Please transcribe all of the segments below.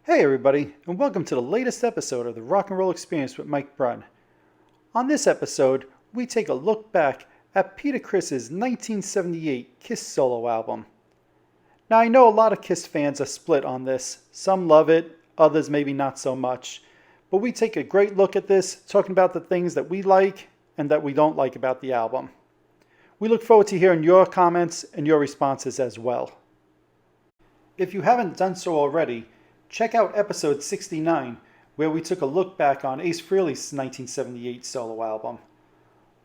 Hey everybody, and welcome to the latest episode of the Rock and Roll Experience with Mike Brunn. On this episode, we take a look back at Peter Criss's 1978 Kiss solo album. Now I know a lot of Kiss fans are split on this. Some love it, others maybe not so much. But we take a great look at this, talking about the things that we like and that we don't like about the album. We look forward to hearing your comments and your responses as well. If you haven't done so already, check out episode 69, where we took a look back on Ace Frehley's 1978 solo album.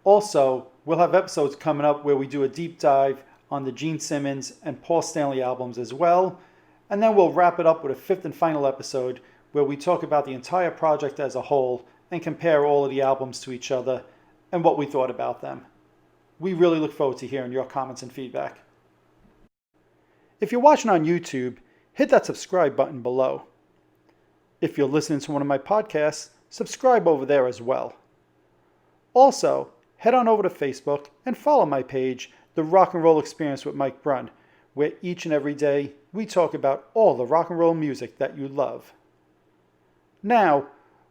Also, we'll have episodes coming up where we do a deep dive on the Gene Simmons and Paul Stanley albums as well, and then we'll wrap it up with a fifth and final episode where we talk about the entire project as a whole and compare all of the albums to each other and what we thought about them. We really look forward to hearing your comments and feedback. If you're watching on YouTube, hit that subscribe button below. If you're listening to one of my podcasts, subscribe over there as well. Also, head on over to Facebook and follow my page, The Rock and Roll Experience with Mike Brunn, where each and every day we talk about all the rock and roll music that you love. Now,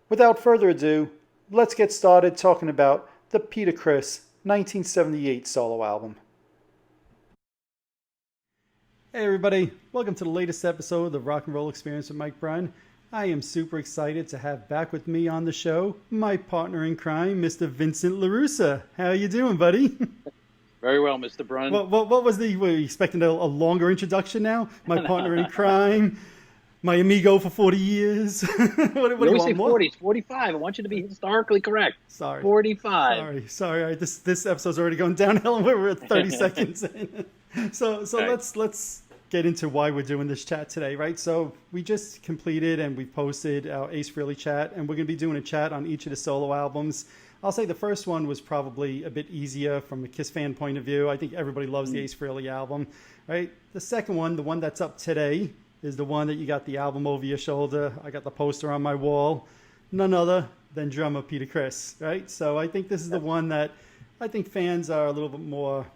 without further ado, let's get started talking about the Peter Criss 1978 solo album. Hey everybody, welcome to the latest episode of the Rock and Roll Experience with Mike Brunn. I am super excited to have back with me on the show my partner in crime, Mr. Vincent LaRussa. How you doing, buddy? Very well, Mr. Brunn. What was were you expecting a longer introduction now? My partner in crime, my amigo for 40 years. what do you want say more? 40, it's 45. I want you to be historically correct. Sorry. 45. Sorry. All right, this episode's already going downhill and we're at 30 seconds in. So Okay. let's get into why we're doing this chat today, right? So we just completed and we posted our Ace Frehley chat, and we're going to be doing a chat on each of the solo albums. I'll say the first one was probably a bit easier from a Kiss fan point of view. I think everybody loves the Ace Frehley album, right? The second one, the one that's up today, is the one that you got the album over your shoulder. I got the poster on my wall. None other than drummer Peter Criss, right? So I think this is the one that I think fans are a little bit more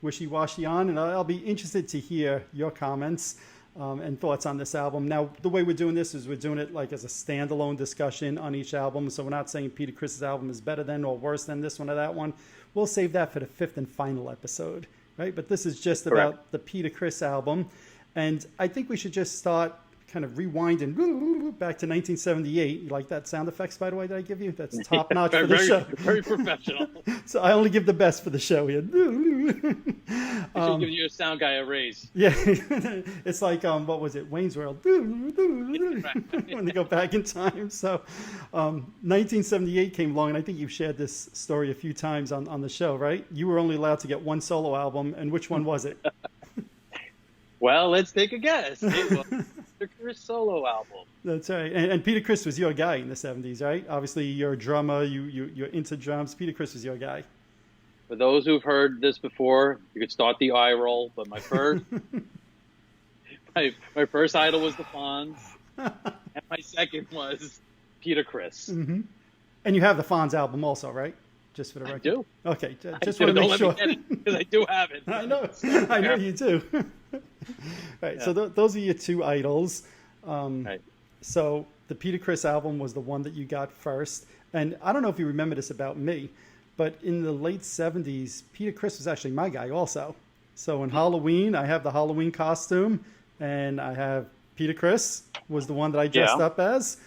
wishy-washy on, and I'll be interested to hear your comments and thoughts on this album. Now, the way we're doing this is we're doing it like as a standalone discussion on each album, so we're not saying Peter Criss's album is better than or worse than this one or that one. We'll save that for the fifth and final episode, right? But this is just Correct. about the Peter Criss album, and I think we should just start kind of rewinding back to 1978. You like that sound effects, by the way, that I give you? That's top notch for the show. Very professional. So I only give the best for the show here. I should give you a sound guy a raise. Yeah, it's like what was it, Wayne's World, when they go back in time. So 1978 came along, and I think you've shared this story a few times on the show, right? You were only allowed to get one solo album, and which one was it? Well, let's take a guess. It was the Criss solo album. That's right. And Peter Criss was your guy in the 70s, right? Obviously, you're a drummer. You're into drums. Peter Criss was your guy. For those who've heard this before, you could start the eye roll. But my first, my first idol was the Fonz, and my second was Peter Criss. Mm-hmm. And you have the Fonz album also, right? Just for the record. I do. Okay, just want to make sure. Because I do have it. I know you do. Right, yeah. So those are your two idols. Right. So the Peter Criss album was the one that you got first. And I don't know if you remember this about me, but in the late 70s, Peter Criss was actually my guy also. So in Halloween, I have the Halloween costume, and I have Peter Criss was the one that I dressed up as.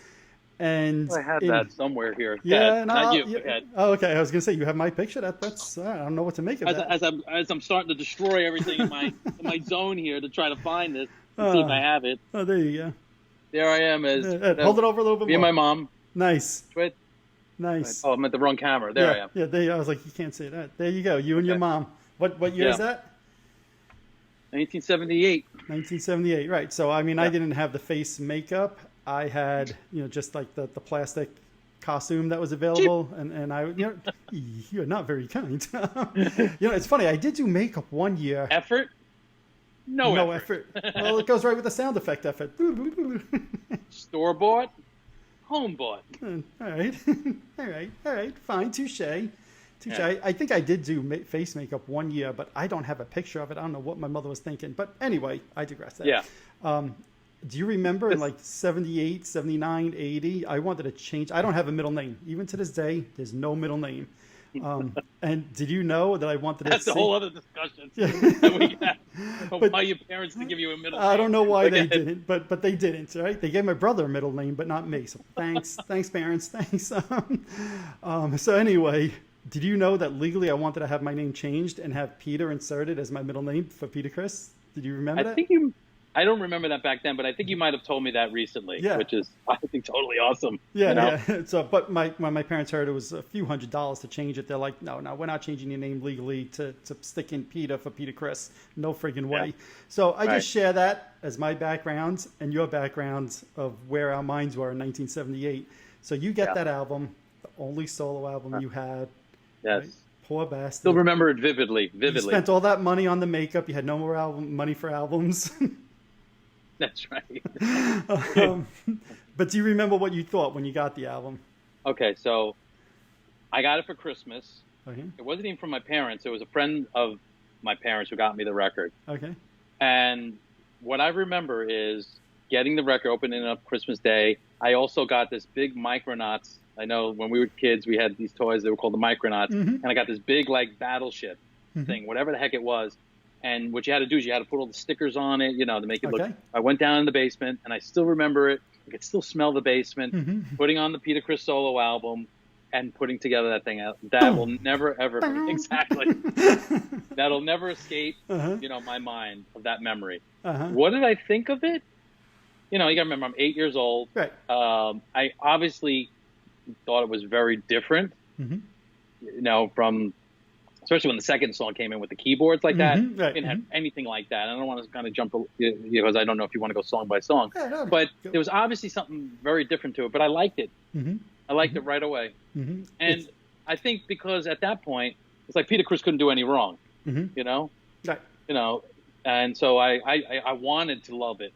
And I had that somewhere here. Yeah, not you. Yeah. Oh, okay. I was gonna say you have my picture. That's I don't know what to make of that. As I'm starting to destroy everything in my zone here to try to find it, see if I have it. Oh, there you go. There I am. Ed, hold it over a little bit me more. and my mom. Nice. Twit. Nice. Oh, I'm at the wrong camera. There I am. Yeah. I was like, you can't say that. There you go. You and your mom. What year is that? 1978. 1978. Right. So I mean, I didn't have the face makeup. I had, just like the plastic costume that was available, and I, you're not very kind. It's funny. I did do makeup one year. Effort? No effort. Well, it goes right with the sound effect effort. Store bought, home bought. All right. Fine. Touche. I think I did do face makeup one year, but I don't have a picture of it. I don't know what my mother was thinking. But anyway, I digress. Yeah. Do you remember in like 78, 79, 80, I wanted to change. I don't have a middle name. Even to this day, there's no middle name. And did you know that I wanted to That's a whole other discussion that we had. Why your parents didn't give you a middle name. I don't know why they didn't, but they didn't, right? They gave my brother a middle name, but not me. So thanks, parents, thanks. So anyway, did you know that legally I wanted to have my name changed and have Peter inserted as my middle name for Peter Criss? Did you remember that? I don't remember that back then, but I think you might have told me that recently, which is, I think, totally awesome. Yeah. So, but when my parents heard it was a few $100s to change it, they're like, no, we're not changing your name legally to stick in Peter for Peter Criss. No friggin' way. Yeah. So I just share that as my background and your background of where our minds were in 1978. So you get that album, the only solo album you had. Yes. Right? Poor bastard. Still remember it vividly. You spent all that money on the makeup. You had no more money for albums. That's right. But do you remember what you thought when you got the album? Okay, so I got it for Christmas. Okay. It wasn't even from my parents. It was a friend of my parents who got me the record. Okay. And what I remember is getting the record, opening it up Christmas Day. I also got this big Micronauts. I know when we were kids, we had these toys that were called the Micronauts. And I got this big, like, battleship thing, whatever the heck it was. And what you had to do is you had to put all the stickers on it, to make it look. I went down in the basement, and I still remember it. I could still smell the basement, putting on the Peter Criss solo album and putting together that thing out. That will never, ever, exactly. That'll never escape, my mind of that memory. What did I think of it? You got to remember, I'm 8 years old. Right. I obviously thought it was very different, from... Especially when the second song came in with the keyboards like that. Right. I didn't have anything like that. I don't want to kind of jump, because I don't know if you want to go song by song. But there was obviously something very different to it. But I liked it. I liked it right away. And I think because at that point, it's like Peter Criss couldn't do any wrong. Right. And so I wanted to love it.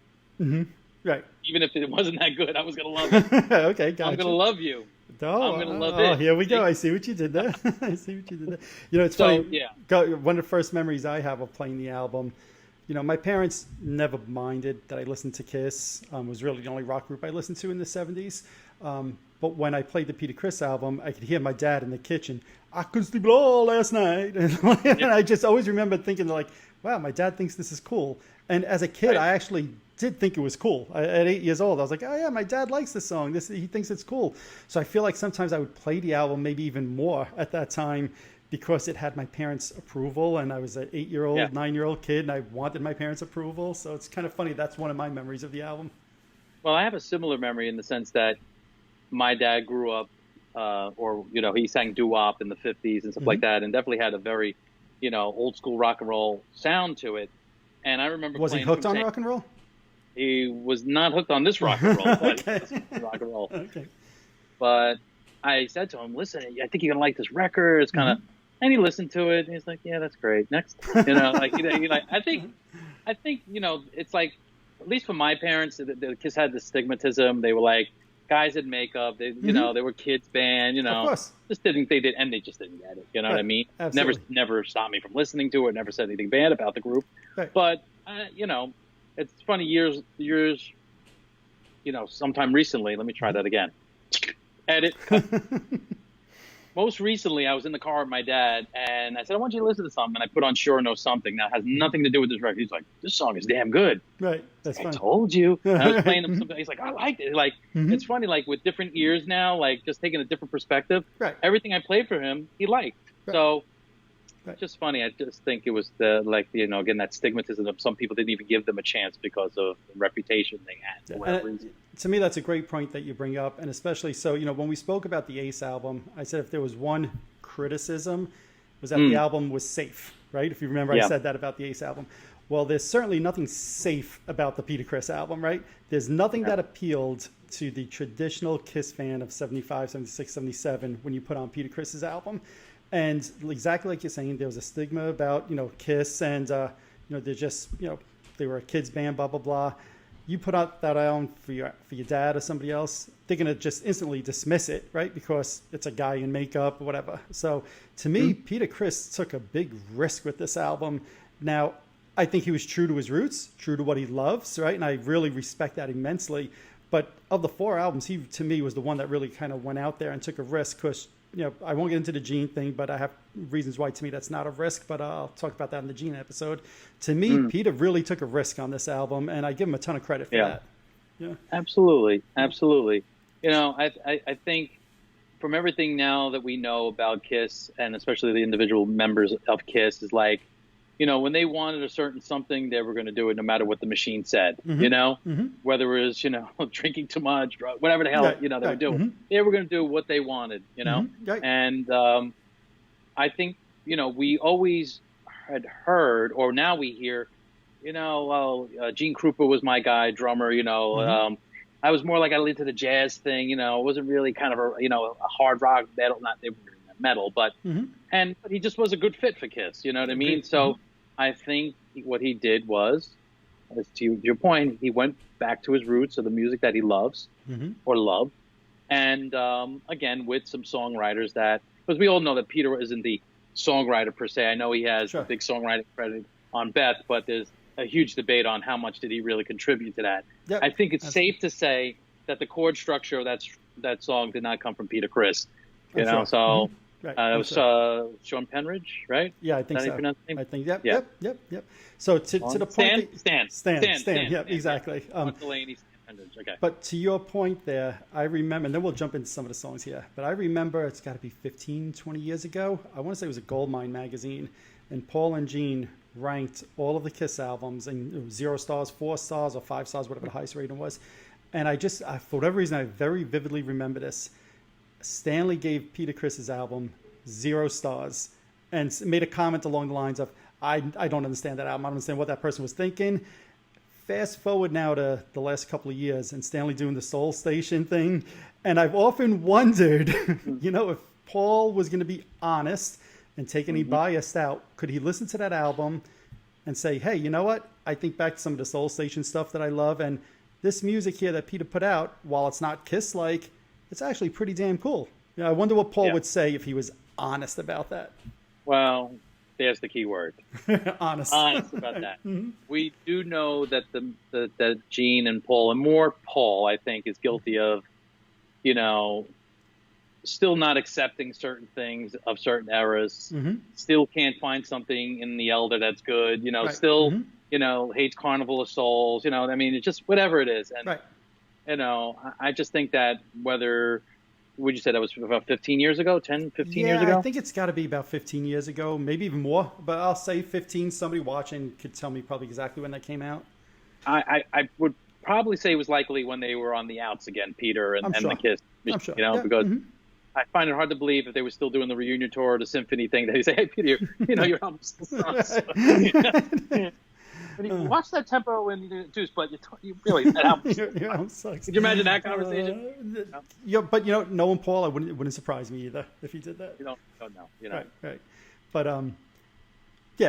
Right. Even if it wasn't that good, I was going to love it. Okay, gotcha. I'm going to love you. Oh, I'm going to love it. it. Here we go. I see what you did there. It's funny. One of the first memories I have of playing the album, my parents never minded that I listened to Kiss. It was really the only rock group I listened to in the 70s. But when I played the Peter Criss album, I could hear my dad in the kitchen, I couldn't sleep at all last night. And I just always remember thinking, like, wow, my dad thinks this is cool. And as a kid, I actually did think it was cool. At 8 years old, I was like, oh yeah, my dad likes this song. He thinks it's cool. So I feel like sometimes I would play the album maybe even more at that time because it had my parents' approval, and I was an 8-year-old, 9-year-old kid, and I wanted my parents' approval. So it's kind of funny. That's one of my memories of the album. Well, I have a similar memory in the sense that my dad grew up, he sang doo-wop in the 50s and stuff like that, and definitely had a very, old school rock and roll sound to it. And I remember was he hooked on rock and roll? He was not hooked on this rock and roll, but rock and roll. Okay. But I said to him, "Listen, I think you're gonna like this record. It's kind of," and he listened to it, and he's like, "Yeah, that's great. Next," I think, it's like, at least for my parents, the Kiss had this stigmatism. They were like guys in makeup. They, they were kids band. Of course. Just didn't they did, and they just didn't get it. You know what I mean? Absolutely. Never stopped me from listening to it. Never said anything bad about the group. Right. But it's funny, years, sometime recently, let me try that again. Edit. Cut. Most recently, I was in the car with my dad, and I said, I want you to listen to something. And I put on Sure Know Something. That has nothing to do with this record. He's like, this song is damn good. Right. That's I fun. told you. And I was playing him something. He's like, I liked it. Like, it's funny, like, with different ears now, like, just taking a different perspective. Right. Everything I played for him, he liked. Right. So... Right. Just funny. I just think it was again, that stigmatism of some people didn't even give them a chance because of the reputation they had. For whatever reason. To me, that's a great point that you bring up. And especially so, when we spoke about the Ace album, I said if there was one criticism, was that the album was safe, right? If you remember, I said that about the Ace album. Well, there's certainly nothing safe about the Peter Criss album, right? There's nothing that appealed to the traditional Kiss fan of 75, 76, 77 when you put on Peter Criss's album. And exactly like you're saying, there was a stigma about, Kiss and, they're just, they were a kids band, blah, blah, blah. You put out that album for your dad or somebody else, they're going to just instantly dismiss it, right? Because it's a guy in makeup or whatever. So to me, Peter Criss took a big risk with this album. Now, I think he was true to his roots, true to what he loves, right? And I really respect that immensely. But of the 4 albums, he, to me, was the one that really kind of went out there and took a risk. Because, I won't get into the Gene thing, but I have reasons why, to me, that's not a risk. But I'll talk about that in the Gene episode. To me, Peter really took a risk on this album, and I give him a ton of credit for that. Yeah, absolutely. I think from everything now that we know about Kiss, and especially the individual members of Kiss, is like, when they wanted a certain something, they were going to do it no matter what the machine said, whether it was, drinking too much, whatever the hell, they were doing. They were going to do what they wanted, And I think, we always had heard, or now we hear, Gene Krupa was my guy, drummer, I was more like I into the jazz thing, it wasn't really kind of a hard rock metal, not they were metal, but but he just was a good fit for Kiss, you know what I mean? So I think what he did was, as to your point, he went back to his roots of the music that he loves or loved, and again with some songwriters because we all know that Peter isn't the songwriter per se. I know he has a big songwriting credit on Beth, but there's a huge debate on how much did he really contribute to that. I think it's safe to say that the chord structure of that song did not come from Peter Criss, so. Right. It was Sean Penridge, right? Yeah, I think so. I think, yep. So to the point... Stan, yeah, exactly. Delaney, Stan Penridge, okay. But to your point there, I remember, and then we'll jump into some of the songs here, but I remember it's got to be 15, 20 years ago. I want to say it was a Goldmine magazine, and Paul and Gene ranked all of the Kiss albums, and it was 0 stars, 4 stars, or 5 stars, whatever the highest rating was. And for whatever reason, I very vividly remember this. Stanley gave Peter Criss's album 0 stars and made a comment along the lines of, I don't understand that album. I don't understand what that person was thinking. Fast forward now to the last couple of years and Stanley doing the Soul Station thing. And I've often wondered, if Paul was going to be honest and take any bias out, could he listen to that album and say, hey, you know what? I think back to some of the Soul Station stuff that I love. And this music here that Peter put out, while it's not Kiss-like, it's actually pretty damn cool. I wonder what Paul would say if he was honest about that. Well, there's the key word. Honest about that. We do know that that Gene and Paul, and more Paul, I think, is guilty of, still not accepting certain things of certain eras. Still can't find something in the Elder that's good. Still, hates Carnival of Souls. I mean, it's just whatever it is. And I just think that would you say that was about 15 years ago, 10, 15 years ago? I think it's got to be about 15 years ago, maybe even more, but I'll say 15. Somebody watching could tell me probably exactly when that came out. I would probably say it was likely when they were on the outs again, Peter and the Kiss, I'm sure. Because I find it hard to believe if they were still doing the reunion tour or the symphony thing, they say, hey, Peter, your album still sucks. Watch that tempo and juice, but you really that album sucks. Could you imagine that conversation? But knowing Paul, it wouldn't surprise me either if he did that. You don't know. Right. But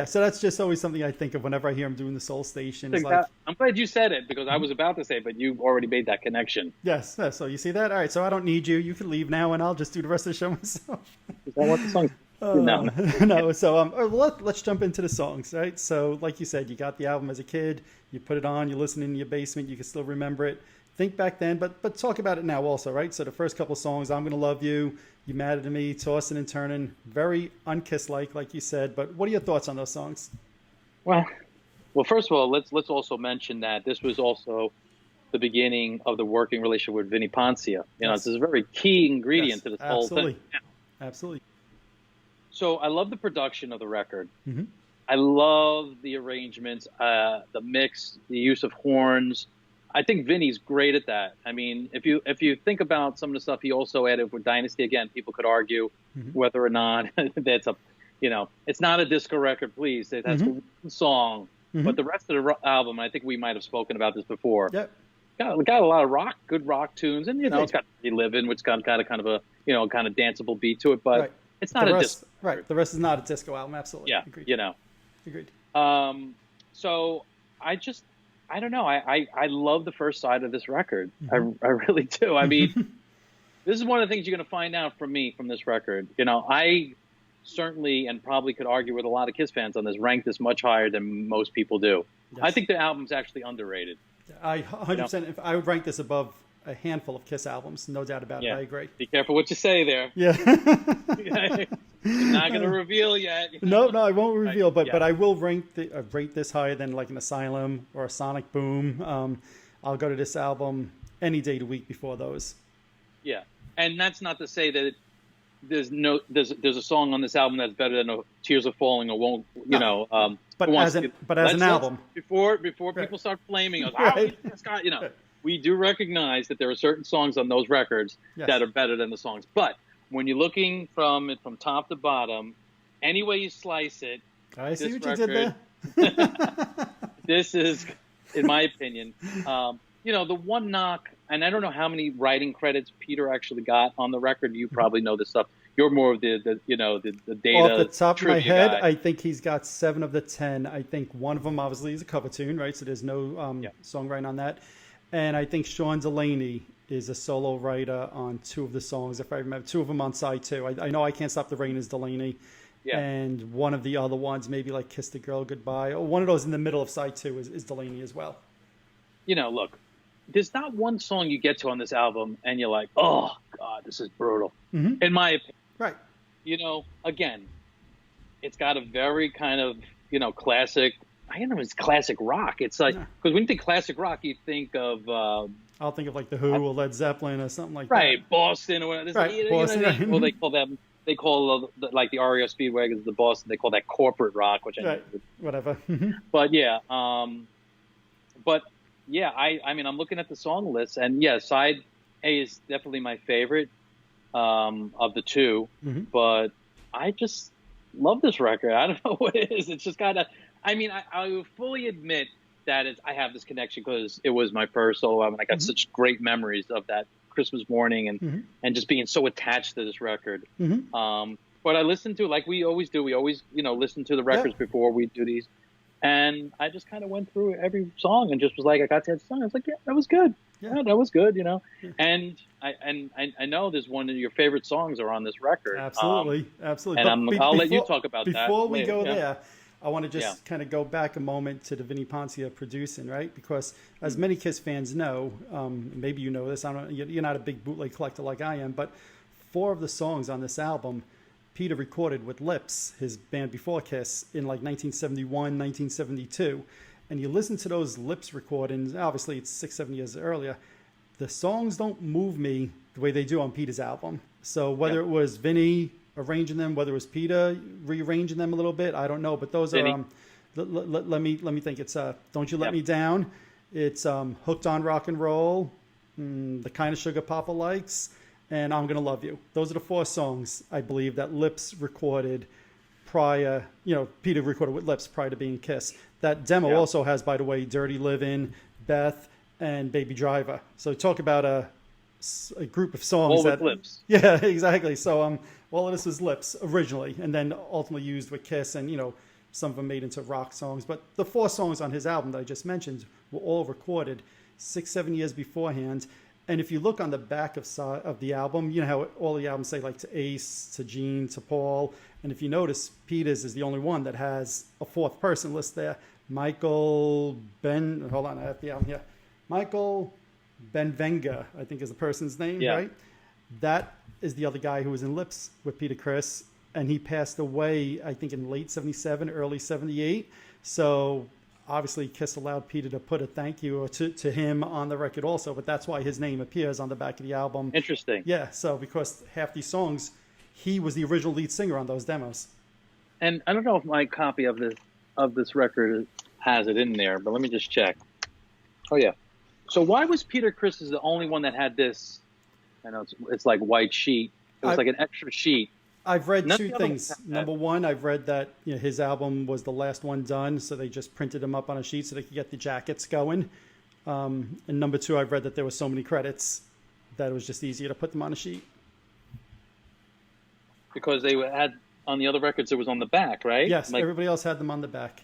so that's just always something I think of whenever I hear him doing the Soul Station. I'm glad you said it because I was about to say, but you already made that connection. Yes. So you see that? All right. So I don't need you. You can leave now, and I'll just do the rest of the show myself. Is that what the song? No. So let's jump into the songs, right? So like you said, you got the album as a kid, you put it on, you listen in your basement, you can still remember it. Think back then, but talk about it now also, right? So the first couple of songs, I'm Gonna Love You, You Mad at Me, Tossing and Turning, very un-Kiss-like, like you said. But what are your thoughts on those songs? Well, first of all, let's also mention that this was also the beginning of the working relationship with Vinnie Poncia. This is a very key ingredient to this whole thing. Absolutely. So I love the production of the record. I love the arrangements, the mix, the use of horns. I think Vinny's great at that. I mean, if you think about some of the stuff he also added with Dynasty, again, people could argue whether or not that's it's not a disco record, please. That's one song. But the rest of the album, I think we might have spoken about this before. Yep. Got a lot of good rock tunes, and it's got Livin', which got kind of a kind of danceable beat to it, but it's not a disco. Right. The rest is not a disco album. Absolutely. Yeah. Agreed. Agreed. So I don't know. I love the first side of this record. I really do. I mean, this is one of the things you're going to find out from me from this record. certainly, and probably could argue with a lot of Kiss fans on this, rank this much higher than most people do. Yes. I think the album's actually underrated. I 100%. If I would rank this above a handful of Kiss albums, no doubt about it. I agree. Be careful what you say there. Yeah. You're not going to reveal yet. No, I won't reveal, but I will rate this higher than like an Asylum or a Sonic Boom. I'll go to this album any day of the week before those. Yeah, and that's not to say that there's a song on this album that's better than Tears Are Falling or won't, But as an album. Before people start flaming us, we do recognize that there are certain songs on those records that are better than the songs. But when you're looking from top to bottom, any way you slice it, I see what you did there. This is, in my opinion, the one knock, and I don't know how many writing credits Peter actually got on the record. You probably know this stuff. You're more of the data. Off the top of my head, guy. I think he's got 7 of the 10. I think one of them obviously is a cover tune, right? So there's no songwriting on that. And I think Sean Delaney is a solo writer on 2 of the songs, if I remember. 2 of them on side 2. I know I Can't Stop the Rain is Delaney. Yeah. And one of the other ones, maybe like Kiss the Girl Goodbye, or one of those in the middle of side 2 is Delaney as well. Look, there's not one song you get to on this album and you're like, oh, God, this is brutal, in my opinion. Right. Again, it's got a very kind of, classic, I don't know if it's classic rock. It's like, because when you think classic rock, you think of... I'll think of like The Who or Led Zeppelin or something like that. Right, Boston or whatever. Right, Boston. Well, they call like the REO Speedwagons, the Boston, they call that corporate rock, which whatever. But yeah, I'm looking at the song list, and side A is definitely my favorite of the 2, but I just love this record. I don't know what it is. It's just kind of, I will fully admit that I have this connection because it was my first solo album. I got such great memories of that Christmas morning and just being so attached to this record. But I listened to, like we always do, we always, listen to the records before we do these. And I just kind of went through every song and just was like, I got to that song. I was like, yeah, that was good. Yeah, that was good, Yeah. And I know there's one of your favorite songs are on this record. Absolutely. And I'll let you talk about that. Before we go there, I want to just kind of go back a moment to the Vinnie Poncia producing, right? Because as many Kiss fans know, maybe you know this, you're not a big bootleg collector like I am, but 4 of the songs on this album, Peter recorded with Lips, his band before Kiss, in like 1971, 1972. And you listen to those Lips recordings, obviously it's 6-7 years earlier, the songs don't move me the way they do on Peter's album. So whether it was Vinnie arranging them, whether it was Peter rearranging them a little bit, I don't know. But those are, let me think. It's Don't You Let Me Down. It's Hooked on Rock and Roll, The Kind of Sugar Papa Likes, and I'm Gonna Love You. Those are the 4 songs, I believe, that Lips recorded prior, Peter recorded with Lips prior to being Kiss. That demo also has, by the way, Dirty Livin', Beth, and Baby Driver. So talk about a group of songs. All with Lips. Yeah, exactly. So all of this was Lips originally, and then ultimately used with Kiss, and some of them made into rock songs. But the 4 songs on his album that I just mentioned were all recorded 6-7 years beforehand. And if you look on the back of the album, you know how all the albums say like to Ace, to Gene, to Paul. And if you notice, Peter's is the only one that has a 4th person list there. Michael Benvenga, I think is the person's name, right? That is the other guy who was in Lips with Peter Criss, and he passed away, I think, in late 77, early 78. So obviously Kiss allowed Peter to put a thank you to him on the record also, but that's why his name appears on the back of the album. Interesting. Yeah, so because half these songs, he was the original lead singer on those demos. And I don't know if my copy of this record has it in there, but let me just check. Oh, yeah. So why was Peter Criss the only one that had this? I know it's like white sheet. It was like an extra sheet. I've read 2 things. Number one, I've read that his album was the last one done, so they just printed them up on a sheet so they could get the jackets going. And number 2, I've read that there were so many credits that it was just easier to put them on a sheet. Because they had on the other records, it was on the back, right? Yes, everybody else had them on the back.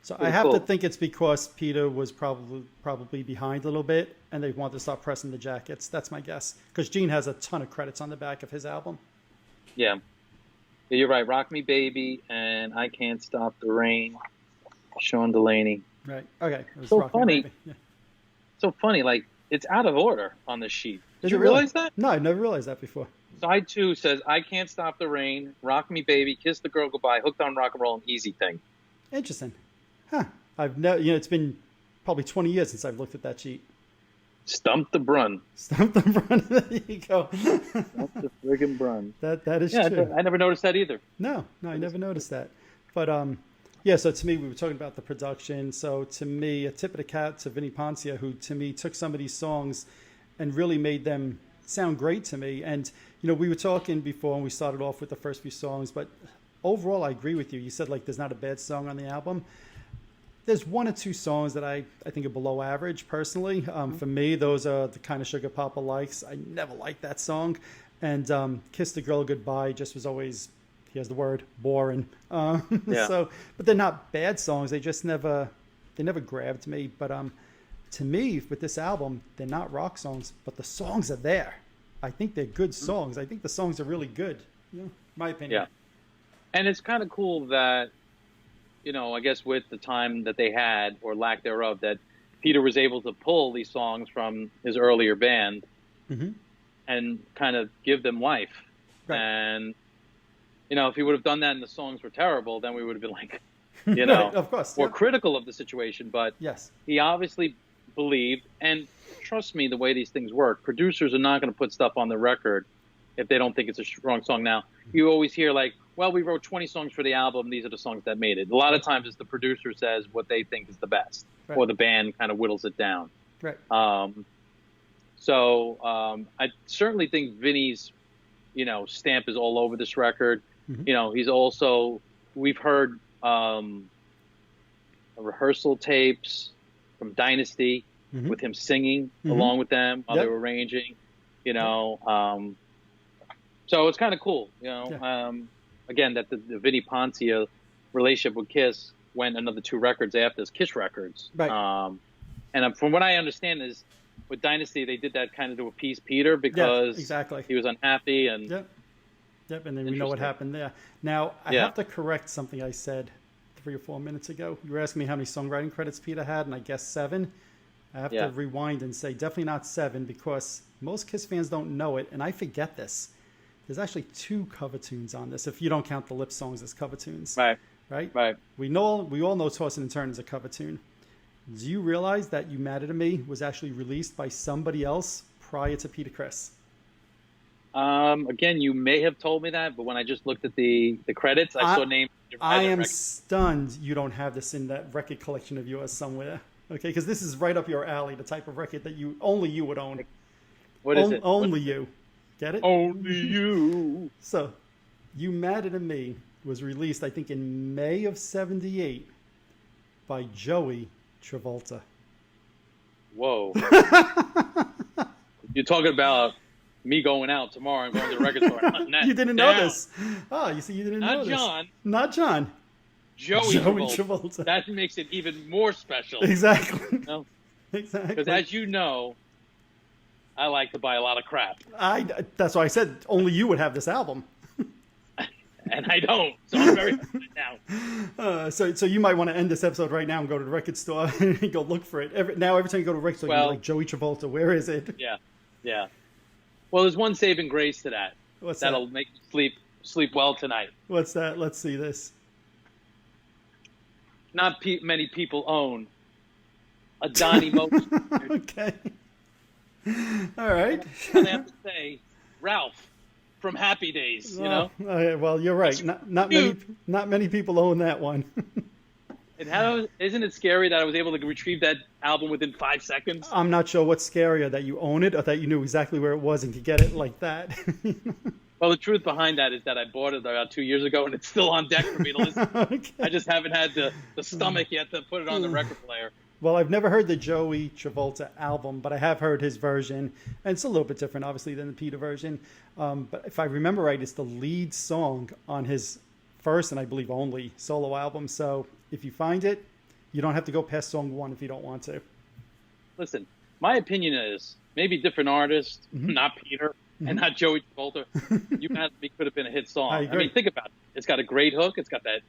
So I have to think it's because Peter was probably behind a little bit, and they wanted to start pressing the jackets. That's my guess. Because Gene has a ton of credits on the back of his album. Yeah. Yeah, you're right. Rock Me Baby and I Can't Stop the Rain. Sean Delaney. Right. Okay. It was So Rock Me funny. Baby. Yeah. So funny. Like, it's out of order on this sheet. Did Is you it really? realize that? No, I never realized that before. Side 2 says I Can't Stop the Rain, Rock Me Baby, Kiss the Girl Goodbye, Hooked on Rock and Roll, and Easy Thing. Interesting. Huh. I've never, it's been probably 20 years since I've looked at that sheet. Stump the Brun. Stump the Brun. There you go. Stump the friggin' Brun. That is Yeah, true. I never noticed that either. No, I never noticed that. But yeah, so to me, we were talking about the production. So to me, a tip of the cap to Vinnie Poncia, who to me took some of these songs and really made them sound great to me. And, we were talking before and we started off with the first few songs, but overall, I agree with you. You said like there's not a bad song on the album. There's one or two songs that I think are below average personally. For me, those are the kind of Sugar Papa likes. I never liked that song. And Kiss the Girl Goodbye just was always, here's the word, boring. Yeah. So, but they're not bad songs. They just never grabbed me. But to me, with this album, they're not rock songs, but the songs are there. I think they're good songs. I think the songs are really good. My opinion. Yeah. And it's kind of cool that, I guess with the time that they had, or lack thereof, that Peter was able to pull these songs from his earlier band and kind of give them life. Right. And, if he would have done that and the songs were terrible, then we would have been like, right, of course, more critical of the situation. But yes, he obviously believed, and trust me, the way these things work, producers are not going to put stuff on the record if they don't think it's a strong song. Now, you always hear like, well, we wrote 20 songs for the album. These are the songs that made it. A lot of times it's the producer says what they think is the best, right, or the band kind of whittles it down. Right. So I certainly think Vinny's, stamp is all over this record. He's also, we've heard rehearsal tapes from Dynasty with him singing along with them while they were arranging, so it's kind of cool, again, that the Vinnie Poncia relationship with Kiss went another 2 records after his Kiss records. Right. And from what I understand is with Dynasty, they did that kind of to appease Peter because exactly, he was unhappy. And Yep, and then we know what happened there. Now, I have to correct something I said 3 or 4 minutes ago. You were asking me how many songwriting credits Peter had, and I guess 7. I have to rewind and say definitely not 7 because most Kiss fans don't know it, and I forget this. There's actually 2 cover tunes on this, if you don't count the lip songs as cover tunes. Right? We all know Tossin and Turn is a cover tune. Do you realize that You Matter to Me was actually released by somebody else prior to Peter Criss? Again, you may have told me that, but when I just looked at the credits, I saw names. I am stunned you don't have this in that record collection of yours somewhere. Okay, because this is right up your alley, the type of record that only you would own. What is it? Only you. Get it? Only you. So, You Matter to Me was released, I think, in May of '78 by Joey Travolta. Whoa. You're talking about me going out tomorrow and going to the record store and hunting that You didn't know this. Oh, you see, you didn't know this. Not John. Joey Travolta. That makes it even more special. Exactly. Exactly. Because as you know, I like to buy a lot of crap. That's why I said only you would have this album. And I don't, so I'm very upset now. So you might want to end this episode right now and go to the record store and go look for it. Every time you go to a record store, you're like, Joey Travolta, where is it? Yeah. Well, there's one saving grace to that. What's That'll make you sleep well tonight. What's that? Let's see this. Not many people own a Donnie Motion. Okay. All right. And I have to say, Ralph from Happy Days, Well, you're right. Not many people own that one. Isn't it scary that I was able to retrieve that album within 5 seconds? I'm not sure what's scarier, that you own it or that you knew exactly where it was and could get it like that. Well, the truth behind that is that I bought it about 2 years ago and it's still on deck for me to listen to. Okay. I just haven't had the stomach yet to put it on the record player. Well, I've never heard the Joey Travolta album, but I have heard his version, and it's a little bit different, obviously, than the Peter version. But if I remember right, it's the lead song on his first and I believe only solo album. So if you find it, you don't have to go past song 1 if you don't want to. Listen, my opinion is maybe different artists, not Peter, and not Joey Travolta, You Mad at Me could have been a hit song. I agree. mean, think about it. It's got a great hook. It's got that.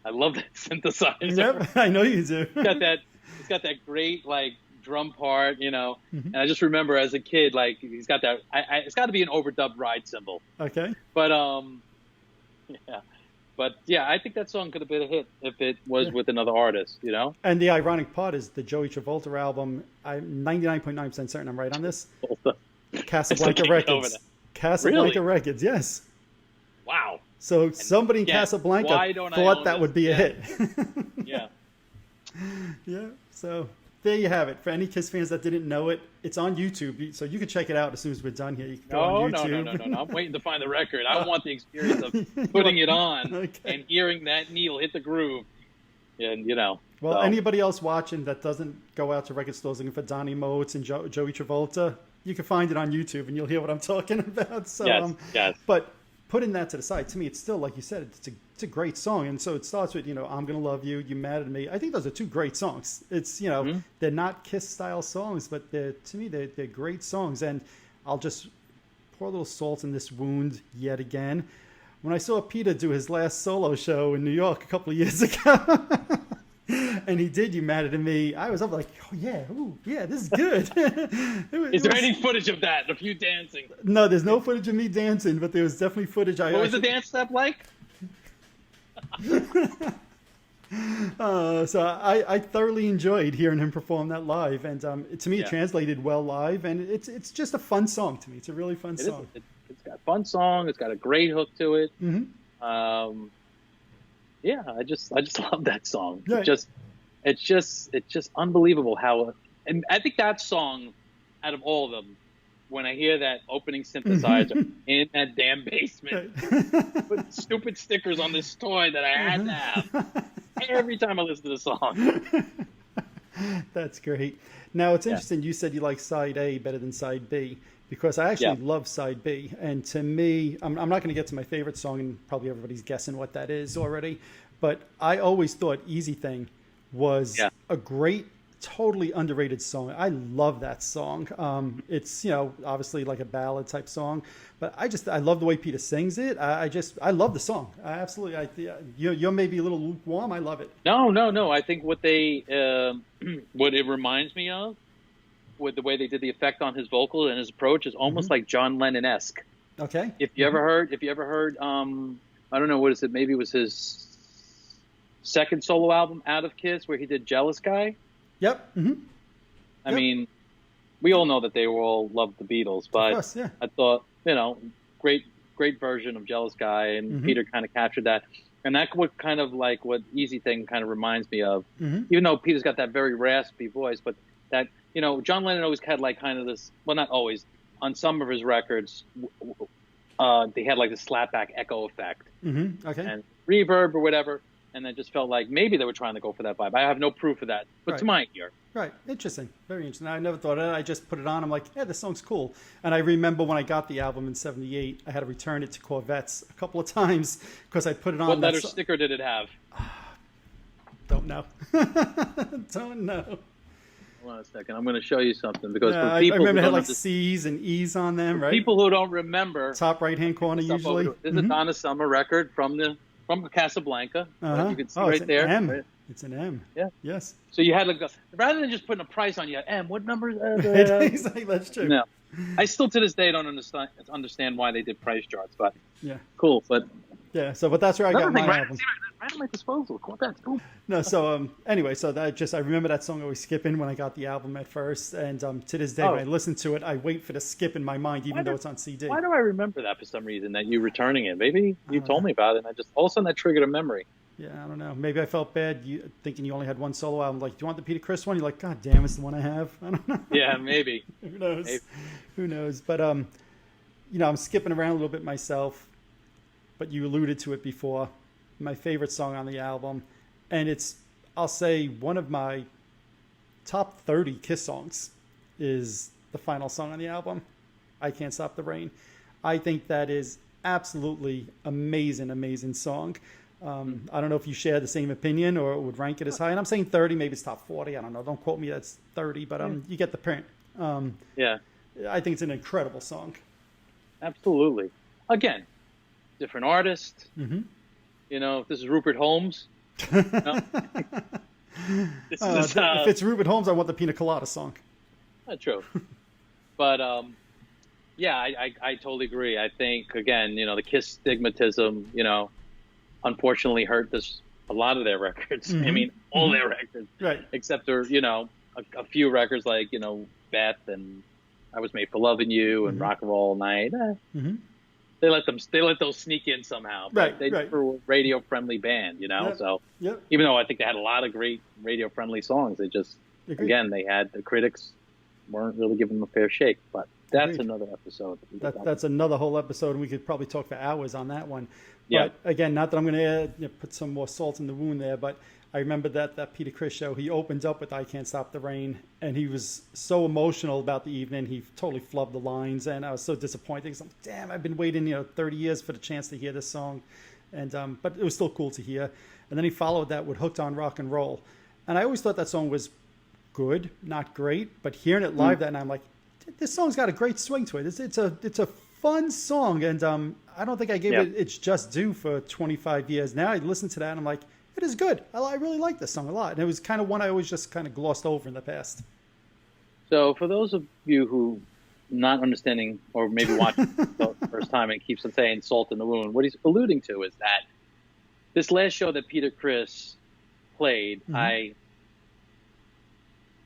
I love that synthesizer. Yep, I know you do. It's got that great like drum part, And I just remember as a kid, like he's got that. It's got to be an overdubbed ride cymbal. Okay. But I think that song could have been a hit if it was with another artist, And the ironic part is the Joey Travolta album. I'm 99.9% certain I'm right on this. Casablanca Records. Casablanca Records, yes. Wow. So somebody in Casablanca thought that would be a hit. Yeah. Yeah. So there you have it. For any Kiss fans that didn't know it, it's on YouTube. So you can check it out as soon as we're done here. You can go on YouTube. No. I'm waiting to find the record. I want the experience of putting it on and hearing that needle hit the groove. And, Well, anybody else watching that doesn't go out to record stores looking for Donnie Motes and Joey Travolta, you can find it on YouTube and you'll hear what I'm talking about. So, yes. But putting that to the side, to me, it's still, like you said, it's a great song. And so it starts with, I'm Gonna Love You, You Mad at Me. I think those are two great songs. It's, they're not Kiss style songs, but they're great songs. And I'll just pour a little salt in this wound yet again. When I saw Peter do his last solo show in New York a couple of years ago, and he did You Mad at Me, I was up like, oh yeah, ooh, yeah, this is good. Is there any footage of that, of you dancing? No, there's no footage of me dancing, but there was definitely footage. What was the dance step like? So I thoroughly enjoyed hearing him perform that live, and to me it translated well live, and it's just a fun song to me. It's a really fun song. It's got a fun song. It's got a great hook to it. Mm-hmm. I just love that song. Right. It's just unbelievable how, and I think that song, out of all of them, when I hear that opening synthesizer in that damn basement, put stupid stickers on this toy that I had to have every time I listen to the song. That's great. Now it's interesting. You said you like side A better than side B, because I actually love side B. And to me, I'm not going to get to my favorite song, and probably everybody's guessing what that is already. But I always thought Easy Thing was a great, totally underrated song. I love that song. It's, obviously like a ballad type song, but I love the way Peter sings it. I love the song. You're maybe a little lukewarm. I love it. No. I think what what it reminds me of, with the way they did the effect on his vocal and his approach, is almost like John Lennon-esque. Okay. If you ever heard, I don't know, what is it? Maybe it was his second solo album, Out of Kiss, where he did Jealous Guy. Yep. Mm-hmm. I mean, we all know that they all loved the Beatles, but course, I thought, great version of Jealous Guy, and Peter kind of captured that. And that's what kind of like what Easy Thing kind of reminds me of. Even though Peter's got that very raspy voice, but that, John Lennon always had like kind of this, well, not always, on some of his records, they had like the slapback echo effect and reverb or whatever. And I just felt like maybe they were trying to go for that vibe. I have no proof of that, but to my ear. Right. Interesting. Very interesting. I never thought of it. I just put it on. I'm like, yeah, this song's cool. And I remember when I got the album in '78, I had to return it to Corvettes a couple of times because I put it on. What letter sticker did it have? Don't know. Don't know. Hold on a second. I'm going to show you something, because for I people remember it who had don't like C's and E's on them, right? People who don't remember, top right-hand corner usually. This is a Donna Summer record from Casablanca. You can see right there. M. Right? It's an M. Yeah. Yes. So you had like rather than just putting a price on you, M. What number? Exactly. That's true. No, I still to this day don't understand why they did price charts, but cool. But but that's where I got my album. Right at my disposal. That's cool. No, so anyway, so I remember that song always skipping when I got the album at first, and to this day when I listen to it, I wait for the skip in my mind, even though it's on CD. Why do I remember that for some reason, that you returning it? Maybe you told me about it, and I just all of a sudden that triggered a memory. Yeah, I don't know. Maybe I felt bad thinking you only had one solo album. Like, do you want the Peter Criss one? You're like, God damn, it's the one I have. I don't know. Yeah, maybe. Who knows? Maybe. Who knows? But I'm skipping around a little bit myself. But you alluded to it before. My favorite song on the album, and it's, I'll say, one of my top 30 Kiss songs is the final song on the album, I Can't Stop the Rain. I think that is absolutely amazing song. I don't know if you share the same opinion or would rank it as high, and I'm saying 30, maybe it's top 40, I don't know, don't quote me, that's 30, but you get the print. I think it's an incredible song. Absolutely. Again, different artist. Mm-hmm. You know, if this is Rupert Holmes, you know, if it's Rupert Holmes, I want the Pina Colada song. Not true. But yeah, I totally agree. I think, again, you know, the Kiss stigmatism, you know, unfortunately hurt a lot of their records. Mm-hmm. I mean, all their records, right? Except for, you know, a few records like, you know, Beth and I Was Made for Loving You and Rock and Roll All Night. Mm-hmm. They let those sneak in somehow. But they were a radio friendly band, you know. Yep. So yep. even though I think they had a lot of great radio friendly songs, they just again they had the critics weren't really giving them a fair shake. But that's another episode. That's another whole episode, and we could probably talk for hours on that one. Yeah. But again, not that I'm going to put some more salt in the wound there, but I remember that Peter Criss show, he opened up with I Can't Stop the Rain, and he was so emotional about the evening. He totally flubbed the lines, and I was so disappointed. Because I'm like, damn, I've been waiting 30 years for the chance to hear this song. And but it was still cool to hear. And then he followed that with Hooked on Rock and Roll. And I always thought that song was good, not great, but hearing it live that night, I'm like, this song's got a great swing to it. It's a fun song, and I don't think I gave it its just due for 25 years. Now I listen to that, and I'm like, it is good. I really like this song a lot. And it was kind of one I always just kind of glossed over in the past. So for those of you who not understanding or maybe watching for the first time and keeps on saying salt in the wound, what he's alluding to is that this last show that Peter Criss played, I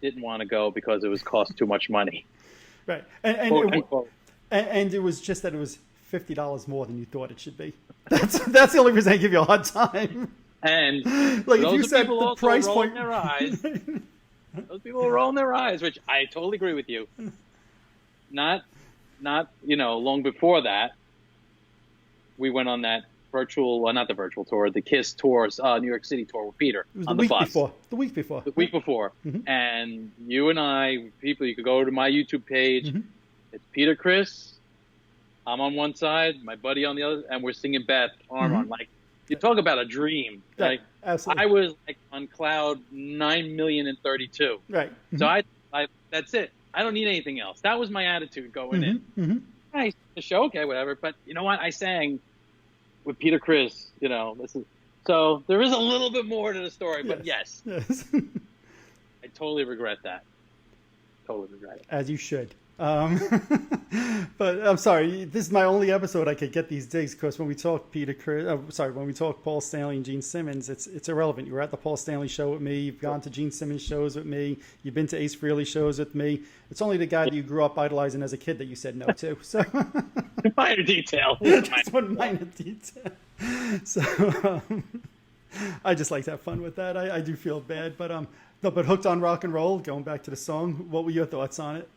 didn't want to go because it was cost too much money. Right. And it was just that it was $50 more than you thought it should be. That's the only reason I give you a hard time. And like those if you said people the also price rolling point, their eyes. Those people are rolling their eyes, which I totally agree with you. Not long before that, we went on that not the virtual tour, the Kiss tours, New York City tour with Peter on the bus. The week before. And you and I, people, you could go to my YouTube page. It's Peter Criss. I'm on one side, my buddy on the other, and we're singing Beth, Arm on. Like, you talk about a dream. Yeah, like, absolutely. I was like on cloud 9,032,000. Right. So I that's it. I don't need anything else. That was my attitude going in. Nice, the show, okay, whatever. But you know what? I sang with Peter Criss. So there is a little bit more to the story. But yes. I totally regret that. Totally regret it. As you should. But I'm sorry, this is my only episode I could get these digs, because when we talk when we talk Paul Stanley and Gene Simmons, it's irrelevant. You were at the Paul Stanley show with me, you've gone to Gene Simmons shows with me, you've been to Ace Frehley shows with me. It's only the guy that you grew up idolizing as a kid that you said no to. So minor detail. That's one minor detail. So I just like to have fun with that. I do feel bad, but no, but Hooked on Rock and Roll, going back to the song, what were your thoughts on it?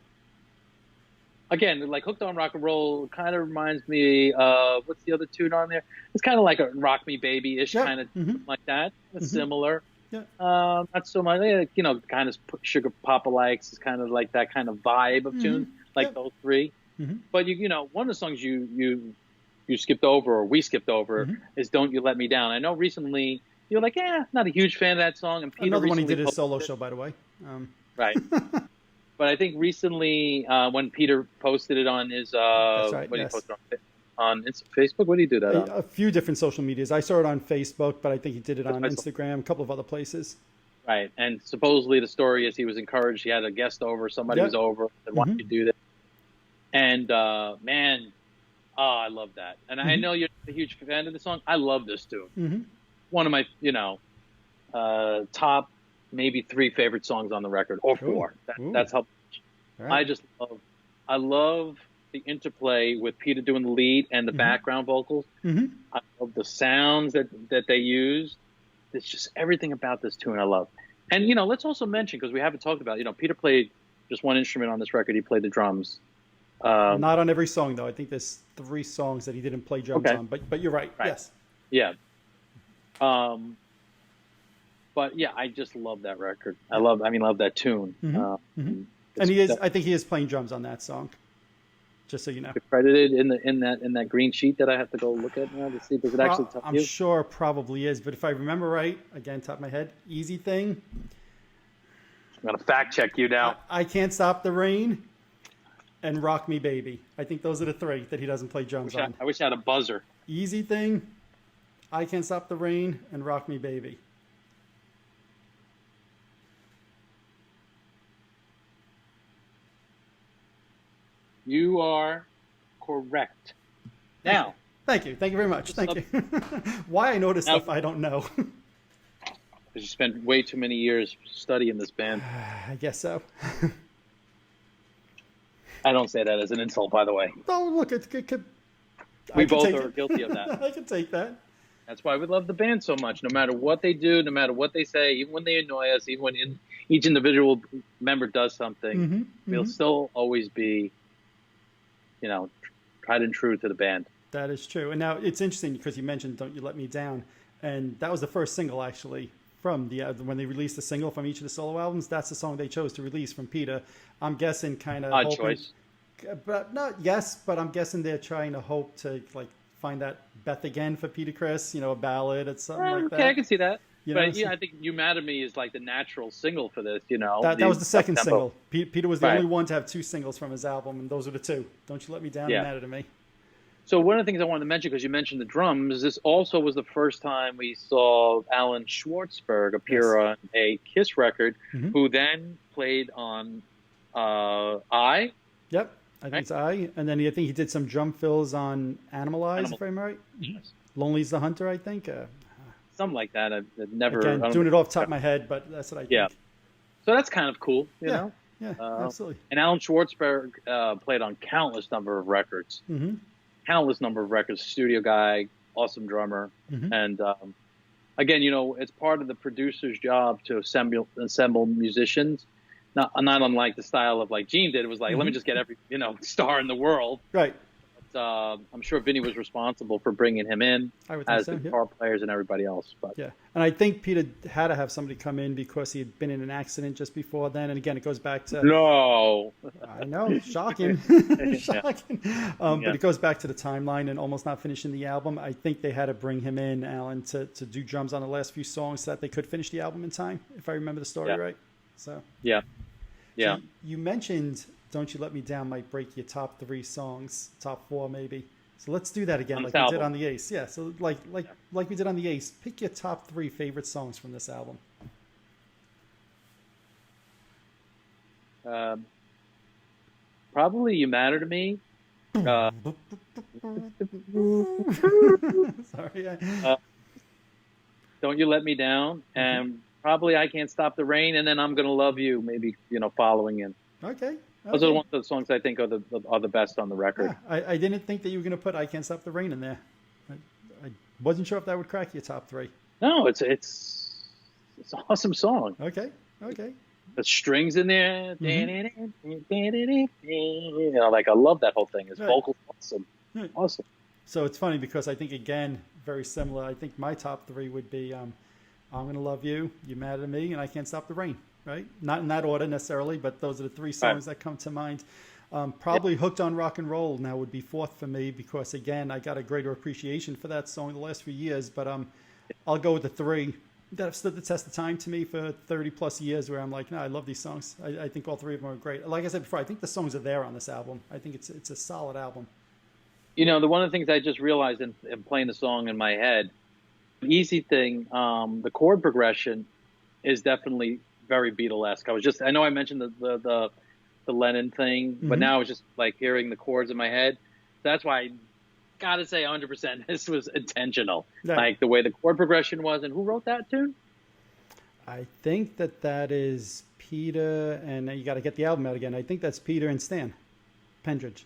Again, like Hooked on Rock and Roll kind of reminds me of, what's the other tune on there? It's kind of like a Rock Me Baby-ish kind of like that. It's similar. Yeah. Not so much, kind of Sugar Papa Likes is kind of like that kind of vibe of tunes, like those three. But one of the songs you skipped over, or we skipped over, is Don't You Let Me Down. I know recently you're like, not a huge fan of that song. And Peter another one he did his solo show, by the way. Right. But I think recently, when Peter posted it on his, what did he post on Facebook? What did he do that on? A few different social medias. I saw it on Facebook, but I think he did it on Instagram, a couple of other places. Right. And supposedly the story is he was encouraged. He had a guest over. Somebody was over and wanted to do that. And, man, I love that. And I know you're a huge fan of the song. I love this tune. One of my, top maybe 3 favorite songs on the record, or 4. That's how much. Right. I love the interplay with Peter doing the lead and the background vocals. I love the sounds that they used. It's just everything about this tune I love. And, let's also mention, because we haven't talked about it, Peter played just one instrument on this record. He played the drums. Not on every song, though. I think there's 3 songs that he didn't play drums on, but you're right. Yes. Yeah. But yeah, I just love that record. I love that tune. And I think he is playing drums on that song. Just so you know. Credited in that green sheet that I have to go look at now to see if it actually tells you. I'm sure it probably is, but if I remember right, again, top of my head, Easy Thing. I'm gonna fact check you now. I Can't Stop the Rain. and Rock Me Baby. I think those are the three that he doesn't play drums on. I wish I had a buzzer. Easy Thing, I Can't Stop the Rain, and Rock Me Baby. You are correct. Now. Thank you. Thank you very much. Thank you. Why I know this stuff, I don't know. Because you spent way too many years studying this band. I guess so. I don't say that as an insult, by the way. Oh, look, we both are guilty of that. I can take that. That's why we love the band so much. No matter what they do, no matter what they say, even when they annoy us, even when each individual member does something, we'll still always be, tried and true to the band. That is true. And now it's interesting because you mentioned "Don't You Let Me Down," and that was the first single actually from when they released the single from each of the solo albums. That's the song they chose to release from Peter. I'm guessing kind of odd choice, but I'm guessing they're trying to hope to find that Beth Again for Peter Criss, a ballad or something like that. Okay, I can see that. But I think "You Mad at Me" is like the natural single for this. That was the second single. Peter was the only one to have two singles from his album, and those are the two. "Don't You Let Me Down" and "Mad at Me." So one of the things I wanted to mention, because you mentioned the drums, this also was the first time we saw Alan Schwartzberg appear on a Kiss record, who then played on I. Yep, I think it's I. And then I think he did some drum fills on Animalize, if I'm right. Yes. Lonely's the Hunter, I think. Something like that. I've never... Again, doing it off the top of my head, but that's what I think. Yeah. So that's kind of cool, you know? Yeah, absolutely. And Alan Schwartzberg played on countless number of records. Countless number of records, studio guy, awesome drummer. And again, it's part of the producer's job to assemble musicians. Not unlike the style of like Gene did. It was like, let me just get every, star in the world. Right. But, I'm sure Vinny was responsible for bringing him in as the guitar players and everybody else. But yeah. And I think Peter had to have somebody come in because he had been in an accident just before then. And again, it goes back to... No. I know. Shocking. Shocking. But it goes back to the timeline and almost not finishing the album. I think they had to bring him in, Alan, to do drums on the last few songs so that they could finish the album in time, if I remember the story right. So Yeah. So you mentioned "Don't You Let Me Down" might break your top 3 songs, top 4 maybe. So let's do that again, like we did on the Ace. Yeah, so like we did on the Ace, pick your top 3 favorite songs from this album. Probably "You Matter to Me." Sorry. "Don't You Let Me Down," and probably "I Can't Stop the Rain," and then "I'm Gonna Love You," maybe following in. Okay. Those are one of the songs I think are the best on the record. Yeah, I didn't think that you were going to put "I Can't Stop the Rain" in there. I wasn't sure if that would crack your top 3. No, it's an awesome song. Okay. The strings in there, I love that whole thing. His vocals, awesome. So it's funny because I think again very similar. I think my top 3 would be "I'm Gonna Love You," "You Mad at Me," and "I Can't Stop the Rain." Right? Not in that order necessarily, but those are the 3 songs that come to mind. Probably "Hooked on Rock and Roll" now would be 4th for me because, again, I got a greater appreciation for that song the last few years. But I'll go with the 3 that have stood the test of time to me for 30-plus years where I'm like, no, I love these songs. I think all 3 of them are great. Like I said before, I think the songs are there on this album. I think it's a solid album. One of the things I just realized in playing the song in my head, "Easy Thing," the chord progression is definitely very Beatlesque. I know I mentioned the Lennon thing, but now it's just like hearing the chords in my head. That's why I gotta say 100% this was intentional. Right. Like the way the chord progression was. And who wrote that tune? I think that is Peter, and you got to get the album out again. I think that's Peter and Stan Pendridge.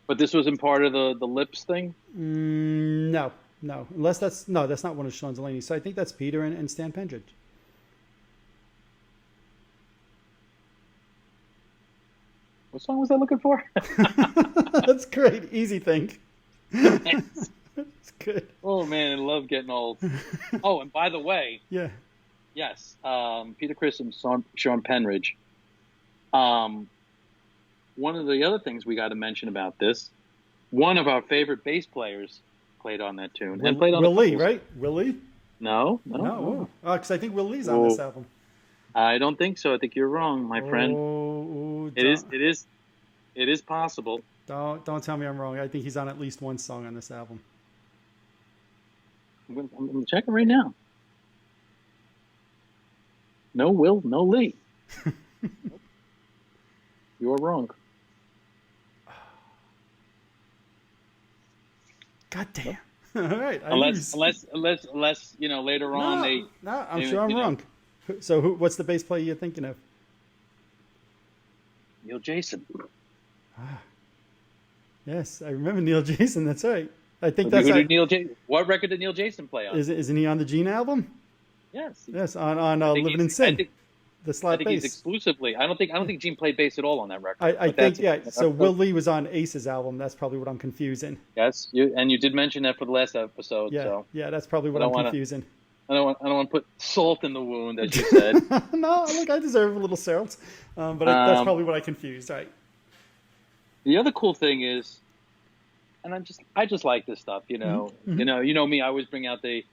But this wasn't part of the Lips thing? No. Unless that's not one of Sean Delaney's. So I think that's Peter and Stan Pendridge. What song was I looking for? That's great. Easy Thing. It's good. Oh, man, I love getting old. Oh, and by the way. Yeah. Yes. Peter Criss and Sean Penridge. One of the other things we got to mention about this, one of our favorite bass players played on that tune. And played on Will Lee, right? Will Lee? No. Because I think Will Lee's on this album. I don't think so. I think you're wrong, my friend. Oh, it is It is possible. Don't tell me I'm wrong. I think he's on at least one song on this album. I'm checking right now. No Will, no Lee. You're wrong. God damn. All right. Unless later on they. No, I'm sure I'm wrong. So what's the bass player you're thinking of? Neil Jason. Yes, I remember Neil Jason. That's right. I think What record did Neil Jason play on? Isn't he on the Gene album? Yes. Yes, on Living in Sin. The slap bass. He's exclusively. I don't think Gene played bass at all on that record. I think yeah. So Will Lee was on Ace's album. That's probably what I'm confusing. Yes, you did mention that for the last episode. Yeah, so yeah, that's probably what I'm confusing. I don't want to put salt in the wound, as you said. No, look, I deserve a little salt, but that's probably what I confused. Right. The other cool thing is, and I just like this stuff. Mm-hmm. You know me. I always bring out the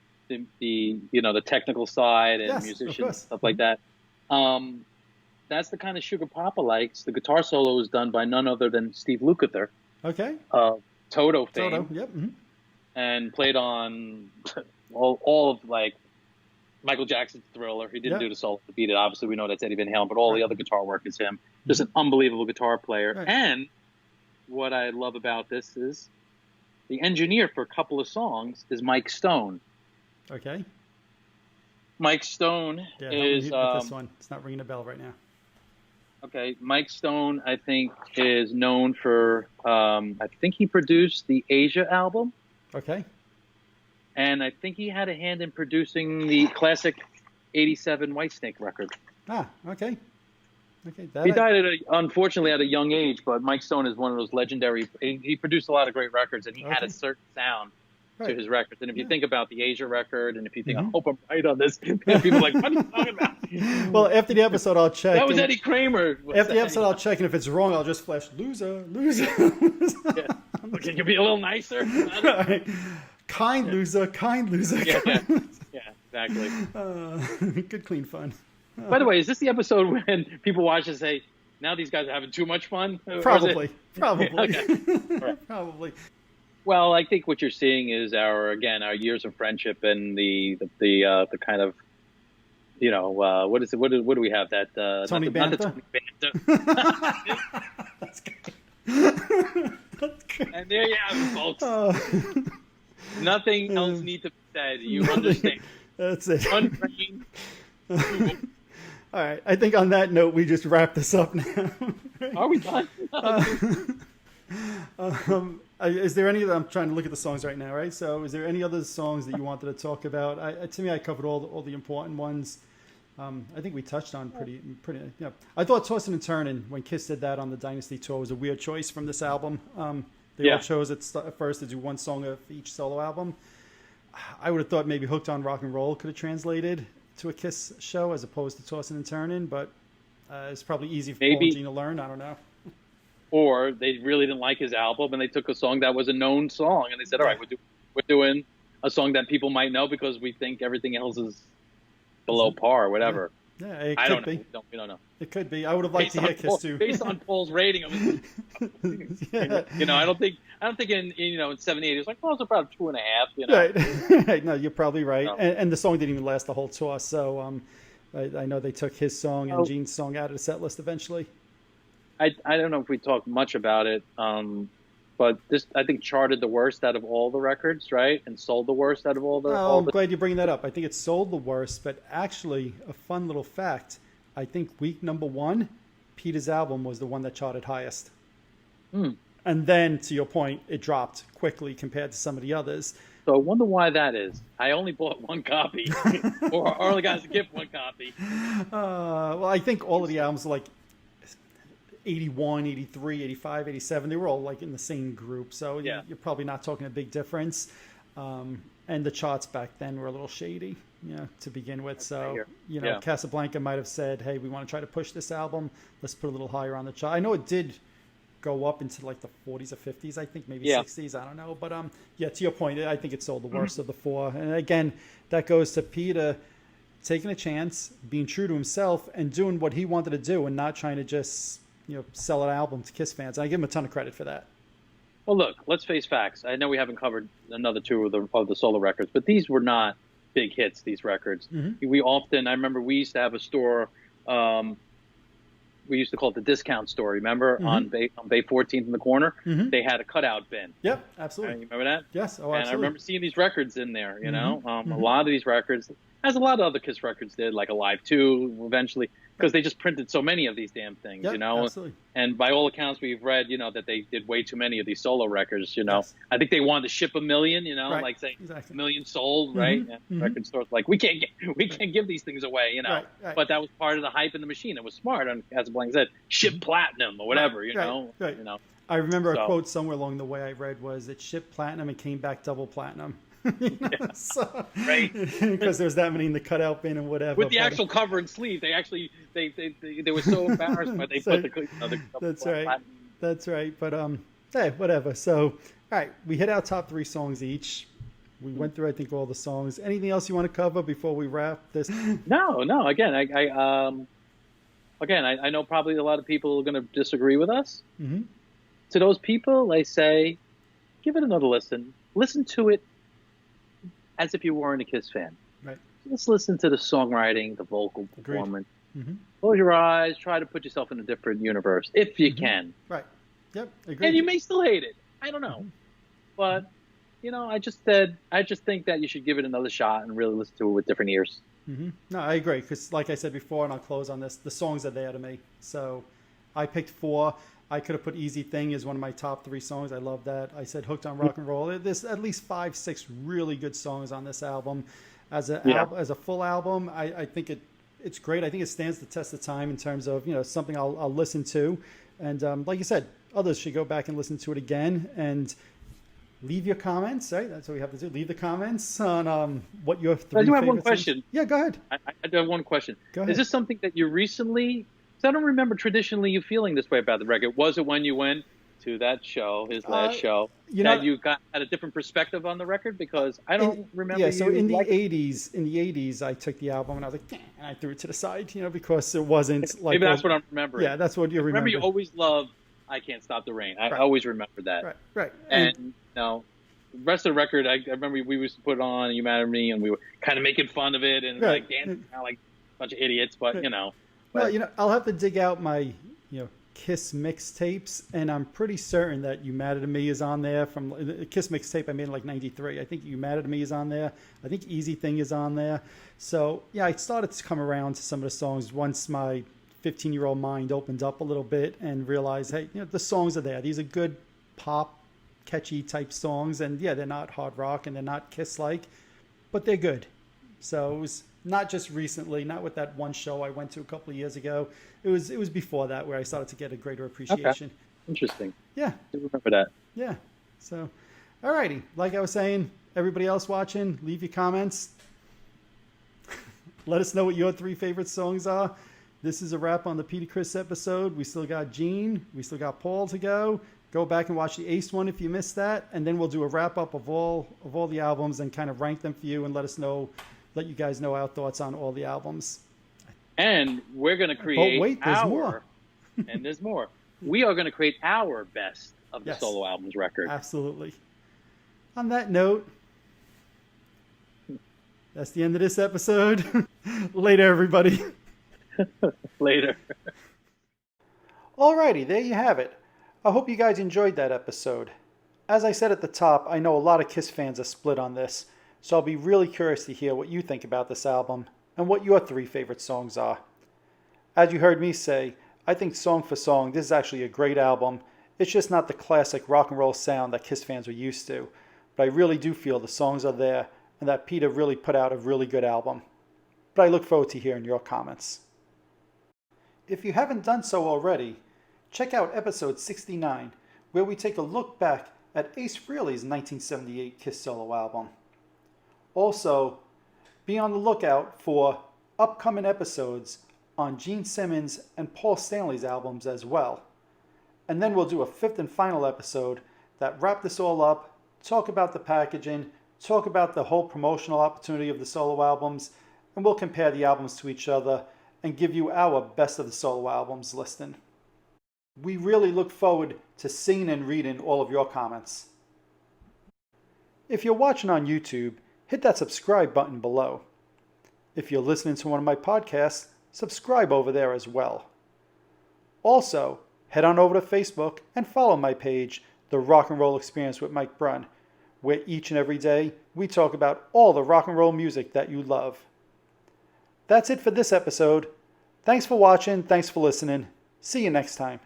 technical side and musicians stuff like that. That's the kind of sugar Papa likes. The guitar solo is done by none other than Steve Lukather. Okay. Toto fame. Toto, yep. Mm-hmm. And played on all of like Michael Jackson's Thriller. He didn't do the solo to beat it. Obviously, we know that's Eddie Van Halen, but all the other guitar work is him. Just an unbelievable guitar player. Right. And what I love about this is the engineer for a couple of songs is Mike Stone. Okay. Mike Stone is this one. It's not ringing a bell right now. Okay, Mike Stone, I think, is known for. I think he produced the Asia album. Okay. And I think he had a hand in producing the classic '87 Whitesnake record. Ah, okay. Okay. He died unfortunately at a young age, but Mike Stone is one of those legendary. He produced a lot of great records, and he had a certain sound to his records. And if you think about the Asia record, and if you think, I hope I'm right on this, people are like, what are you talking about? Well, after the episode, I'll check. That was Eddie Kramer. After the episode, I'll check, and if it's wrong, I'll just flash, loser. Yeah. Can you be a little nicer? Right. Kind loser. Yeah, exactly. Good, clean fun. By the way, is this the episode when people watch and say, now these guys are having too much fun? Probably. Okay. Right. Probably. Well, I think what you're seeing is our years of friendship and the kind of, what is it? What do we have? That Tony Banta? Not the Tony Banta. That's good. That's good. And there you have it, folks. Nothing else needs to be said. You understand. That's it. Untrained. All right. I think on that note, we just wrap this up now. Are we done? Is there any? I'm trying to look at the songs right now, right? So, is there any other songs that you wanted to talk about? To me, I covered all the important ones. I think we touched on pretty. Yeah, I thought Tossing and Turning, when Kiss did that on the Dynasty tour, was a weird choice from this album. They all chose at first to do one song of each solo album. I would have thought maybe Hooked on Rock and Roll could have translated to a Kiss show as opposed to Tossing and Turning, but it's probably easy for Paul and Gene to learn. I don't know. Or they really didn't like his album and they took a song that was a known song and they said, all right, we're doing a song that people might know because we think everything else is below par or whatever. Yeah, it I could don't be. know. We don't know. It could be. I would have liked to hear Kiss too. Based on Paul's rating of it. I don't think in 78 it was like, well, it's about 2.5. Right. No, you're probably right. No. And the song didn't even last the whole tour. So I know they took his song and Gene's song out of the set list eventually. I don't know if we talked much about it, but this I think charted the worst out of all the records, right? And sold the worst out of all the. I'm glad you bring that up. I think it sold the worst, but actually, a fun little fact: I think week number 1, Peter's album was the one that charted highest. And then, to your point, it dropped quickly compared to some of the others. So I wonder why that is. I only bought one copy, or only got as a gift one copy. Well, I think all of the albums are like 81, 83, 85, 87. They were all like in the same group. So you're probably not talking a big difference. And the charts back then were a little shady, to begin with. So, Casablanca might have said, hey, we want to try to push this album. Let's put a little higher on the chart. I know it did go up into like the 40s or 50s, I think, maybe 60s. I don't know. But to your point, I think it sold the worst of the 4. And again, that goes to Peter taking a chance, being true to himself and doing what he wanted to do and not trying to just, sell an album to Kiss fans. And I give him a ton of credit for that. Well, look, let's face facts. I know we haven't covered another two of the solo records, but these were not big hits, these records. Mm-hmm. I remember we used to have a store, we used to call it the discount store, remember? Mm-hmm. on Bay 14th in the corner. Mm-hmm. They had a cutout bin. Yep, absolutely. You remember that? Yes, oh, absolutely. And I remember seeing these records in there, you know? A lot of these records, as a lot of other Kiss records did, like Alive 2 eventually, because they just printed so many of these damn things, yep, you know? Absolutely. And by all accounts, we've read, that they did way too many of these solo records, you know? Yes. I think they wanted to ship 1 million, right. like say exactly. 1 million sold, right? And record stores like, we can't give these things away, Right. But that was part of the hype in the machine. It was smart, and as Blank said, ship platinum or whatever, you know? Right. I remember a quote somewhere along the way I read was it shipped platinum and came back double platinum. So, right, because there's that many in the cutout bin and whatever. With the actual cover and sleeve, they were so embarrassed when they put the that's right. Platinum. That's right. But hey, whatever. So, all right, we hit our top 3 songs each. We went through, I think, all the songs. Anything else you want to cover before we wrap this? No. Again, I know probably a lot of people are going to disagree with us. Mm-hmm. To those people, I say, give it another listen. Listen to it as if you weren't a Kiss fan. Right. Just listen to the songwriting, the vocal performance. Mm-hmm. Close your eyes. Try to put yourself in a different universe if you can. Right. Yep. Agreed. And you may still hate it. I don't know. But, I just think that you should give it another shot and really listen to it with different ears. Mm-hmm. No, I agree. Because like I said before, and I'll close on this, the songs are there to me. So I picked 4. I could have put Easy Thing as one of my top 3 songs. I love that. I said Hooked on Rock and Roll. There's at least 5, 6 really good songs on this album. As a full album, I think it's great. I think it stands the test of time in terms of something I'll listen to. And like you said, others should go back and listen to it again and leave your comments. Right, that's what we have to do. Leave the comments on what your 3 I do have favorite one question. Songs. Yeah, go ahead. I do have one question. Go ahead. Is this something that you recently? I don't remember traditionally you feeling this way about the record. Was it when you went to that show, his last show, you had a different perspective on the record? Because I don't remember. Yeah, so in the 80s, I took the album and I was like, and I threw it to the side, because it wasn't like. Maybe that's what I'm remembering. Yeah, that's what you remember. You always loved "I Can't Stop the Rain." I always remember that. Right. And the rest of the record, I remember we used to put on "You Mad at Me" and we were kind of making fun of it and like dancing like a bunch of idiots, but Well, I'll have to dig out my, Kiss mixtapes, and I'm pretty certain that You Mad at Me is on there from the Kiss mixtape I made in like '93. I think You Mad at Me is on there. I think Easy Thing is on there. So yeah, I started to come around to some of the songs once my 15-year-old mind opened up a little bit and realized, hey, the songs are there. These are good pop, catchy type songs, and yeah, they're not hard rock and they're not Kiss-like, but they're good. So it was not just recently, not with that one show I went to a couple of years ago. It was before that where I started to get a greater appreciation. Okay. Interesting. Yeah. I remember that. Yeah. So, all righty. Like I was saying, everybody else watching, leave your comments. Let us know what your 3 favorite songs are. This is a wrap on the Peter Criss episode. We still got Gene. We still got Paul to go. Go back and watch the Ace one if you missed that. And then we'll do a wrap up of all the albums and kind of rank them for you and let you guys know our thoughts on all the albums. And we're going to create there's more. And there's more. We are going to create our best of the solo albums record. Absolutely. On that note, that's the end of this episode. Later, everybody. Later. Alrighty, there you have it. I hope you guys enjoyed that episode. As I said at the top, I know a lot of Kiss fans are split on this. So I'll be really curious to hear what you think about this album and what your 3 favorite songs are. As you heard me say, I think song for song, this is actually a great album. It's just not the classic rock and roll sound that Kiss fans were used to. But I really do feel the songs are there and that Peter really put out a really good album. But I look forward to hearing your comments. If you haven't done so already, check out episode 69, where we take a look back at Ace Frehley's 1978 Kiss solo album. Also, be on the lookout for upcoming episodes on Gene Simmons and Paul Stanley's albums as well. And then we'll do a 5th and final episode that wrap this all up, talk about the packaging, talk about the whole promotional opportunity of the solo albums, and we'll compare the albums to each other and give you our best of the solo albums listing. We really look forward to seeing and reading all of your comments. If you're watching on YouTube, hit that subscribe button below. If you're listening to one of my podcasts, subscribe over there as well. Also, head on over to Facebook and follow my page, The Rock and Roll Experience with Mike Brunn, where each and every day we talk about all the rock and roll music that you love. That's it for this episode. Thanks for watching. Thanks for listening. See you next time.